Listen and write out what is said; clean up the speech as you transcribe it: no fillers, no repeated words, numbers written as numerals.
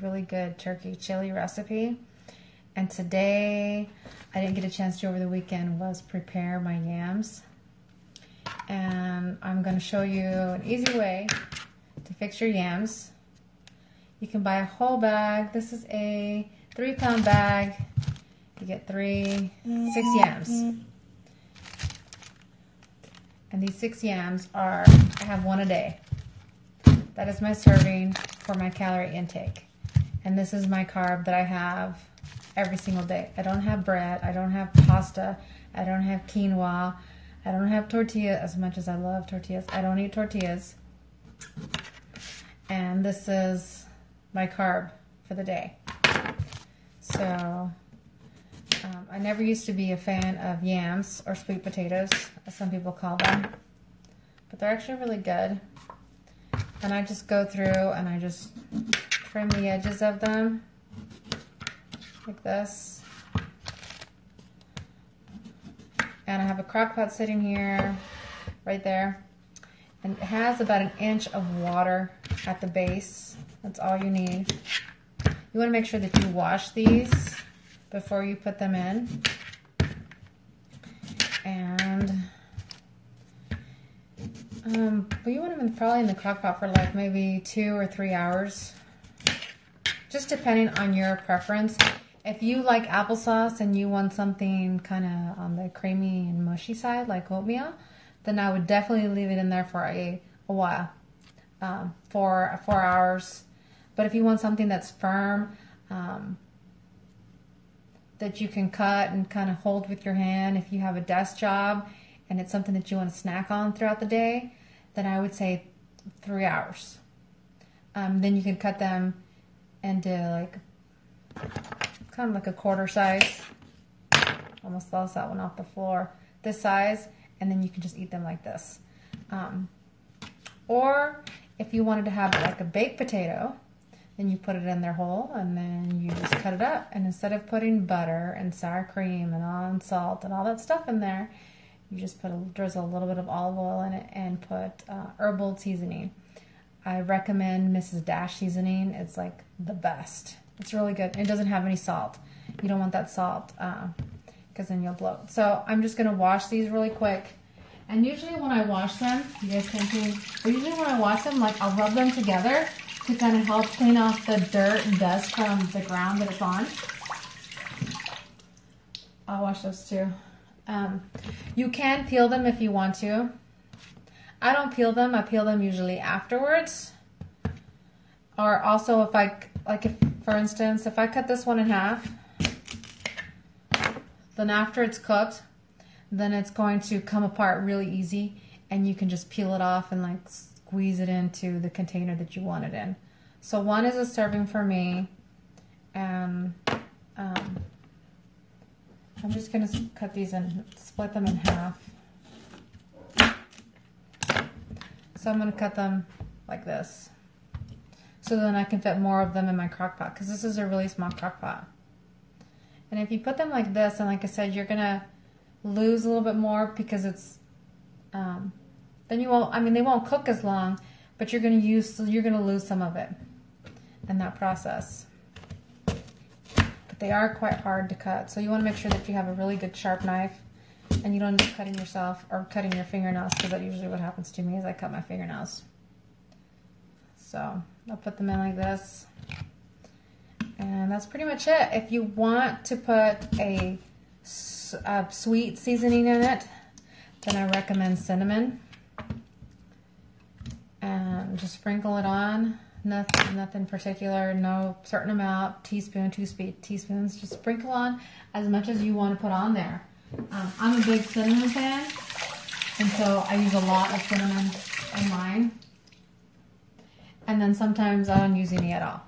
really good turkey chili recipe. And today, I didn't get a chance to over the weekend, was prepare my yams. And I'm going to show you an easy way to fix your yams. You can buy a whole bag. This is a 3-pound bag. You get 6 yams. And these 6 yams are, I have 1 a day. That is my serving for my calorie intake. And this is my carb that I have every single day. I don't have bread. I don't have pasta. I don't have quinoa. I don't have tortilla, as much as I love tortillas. I don't eat tortillas. And this is my carb for the day. So, I never used to be a fan of yams or sweet potatoes, as some people call them. But they're actually really good. And I just go through and I just trim the edges of them like this. And I have a crock pot sitting here, right there. And it has about 1 inch of water at the base. That's all you need. You want to make sure that you wash these before you put them in. And you want them probably in the crock pot for like maybe 2 or 3 hours. Just depending on your preference. If you like applesauce and you want something kind of on the creamy and mushy side, like oatmeal, then I would definitely leave it in there for a while, 4 hours. But if you want something that's firm, that you can cut and kind of hold with your hand, if you have a desk job and it's something that you want to snack on throughout the day, then I would say 3 hours. Then you can cut them into like kind of like a quarter size. Almost lost that one off the floor. This size, and then you can just eat them like this. Or if you wanted to have like a baked potato, then you put it in there whole, and then you just cut it up. And instead of putting butter and sour cream and salt and all that stuff in there, you just drizzle a little bit of olive oil in it and put herbal seasoning. I recommend Mrs. Dash seasoning. It's like the best. It's really good. It doesn't have any salt. You don't want that salt because then you'll bloat. So I'm just going to wash these really quick. And usually when I wash them, you guys can see, but usually when I wash them, like I'll rub them together to kind of help clean off the dirt and dust from the ground that it's on. I'll wash those too. You can peel them if you want to. I don't peel them. I peel them usually afterwards. Or also if for instance, if I cut this one in half, then after it's cooked, then it's going to come apart really easy, and you can just peel it off and like squeeze it into the container that you want it in. So one is a serving for me, and I'm just going to cut these and split them in half. So I'm going to cut them like this, so then I can fit more of them in my crock pot, because this is a really small crock pot. And if you put them like this, and like I said, you're going to lose a little bit more because it's, then you won't, they won't cook as long, but you're going to lose some of it in that process. But they are quite hard to cut, so you want to make sure that you have a really good sharp knife, and you don't end up cutting yourself or cutting your fingernails, because that's usually what happens to me is I cut my fingernails. So I'll put them in like this, and that's pretty much it. If you want to put a sweet seasoning in it, then I recommend cinnamon, and just sprinkle it on. Nothing particular, no certain amount, teaspoon, 2 teaspoons. Just sprinkle on as much as you want to put on there. I'm a big cinnamon fan, and so I use a lot of cinnamon in mine. And then sometimes I don't use any at all.